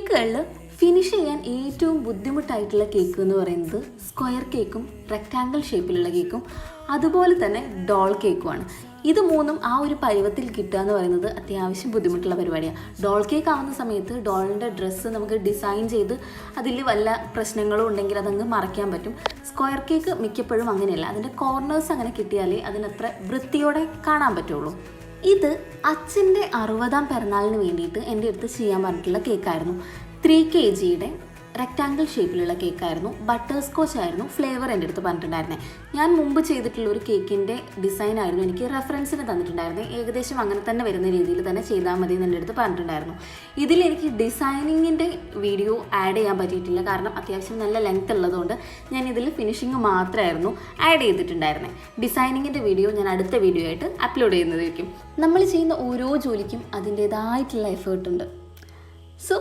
കേക്കുകളിൽ finish ചെയ്യാൻ ഏറ്റവും ബുദ്ധിമുട്ടായിട്ടുള്ള cake എന്ന് പറയുന്നത് സ്ക്വയർ കേക്കും റെക്റ്റാങ്കിൾ ഷേപ്പിലുള്ള കേക്കും അതുപോലെ തന്നെ ഡോൾ കേക്കുമാണ്. ഇത് മൂന്നും ആ ഒരു പരുവത്തിൽ കിട്ടുക എന്ന് പറയുന്നത് അത്യാവശ്യം ബുദ്ധിമുട്ടുള്ള പരിപാടിയാണ്. ഡോൾ കേക്ക് ആവുന്ന സമയത്ത് ഡോളിൻ്റെ ഡ്രസ്സ് നമുക്ക് ഡിസൈൻ ചെയ്ത് അതിൽ വല്ല പ്രശ്നങ്ങളും ഉണ്ടെങ്കിൽ അതങ്ങ് മറയ്ക്കാൻ പറ്റും. സ്ക്വയർ കേക്ക് മിക്കപ്പോഴും അങ്ങനെയല്ല, അതിൻ്റെ കോർണേഴ്സ് അങ്ങനെ കിട്ടിയാലേ അതിനത്ര വൃത്തിയോടെ കാണാൻ പറ്റുള്ളൂ. ഇത് അച്ഛൻ്റെ 60ാം പിറന്നാളിന് വേണ്ടിയിട്ട് എൻ്റെ അടുത്ത് ചെയ്യാൻ പറഞ്ഞിട്ടുള്ള കേക്കായിരുന്നു. 3 kg റെക്റ്റാങ്കിൾ ഷേപ്പിലുള്ള കേക്കായിരുന്നു. ബട്ടർ സ്കോച്ച് ആയിരുന്നു ഫ്ലേവർ എൻ്റെ അടുത്ത് പറഞ്ഞിട്ടുണ്ടായിരുന്നത്. ഞാൻ മുമ്പ് ചെയ്തിട്ടുള്ള ഒരു കേക്കിൻ്റെ ഡിസൈൻ ആയിരുന്നു എനിക്ക് റെഫറൻസിന് തന്നിട്ടുണ്ടായിരുന്നത്. ഏകദേശം അങ്ങനെ തന്നെ വരുന്ന രീതിയിൽ തന്നെ ചെയ്താൽ മതി എന്ന് എൻ്റെ അടുത്ത് പറഞ്ഞിട്ടുണ്ടായിരുന്നു. ഇതിലെനിക്ക് ഡിസൈനിങ്ങിൻ്റെ വീഡിയോ ആഡ് ചെയ്യാൻ പറ്റിയിട്ടില്ല, കാരണം അത്യാവശ്യം നല്ല ലെങ്ത് ഉള്ളതുകൊണ്ട് ഞാൻ ഇതിൽ ഫിനിഷിങ് മാത്രമായിരുന്നു ആഡ് ചെയ്തിട്ടുണ്ടായിരുന്നത്. ഡിസൈനിങ്ങിൻ്റെ വീഡിയോ ഞാൻ അടുത്ത വീഡിയോ ആയിട്ട് അപ്ലോഡ് ചെയ്യുന്നതായിരിക്കും. നമ്മൾ ചെയ്യുന്ന ഓരോ ജോലിക്കും അതിൻ്റേതായിട്ടുള്ള എഫേർട്ടുണ്ട്. സോ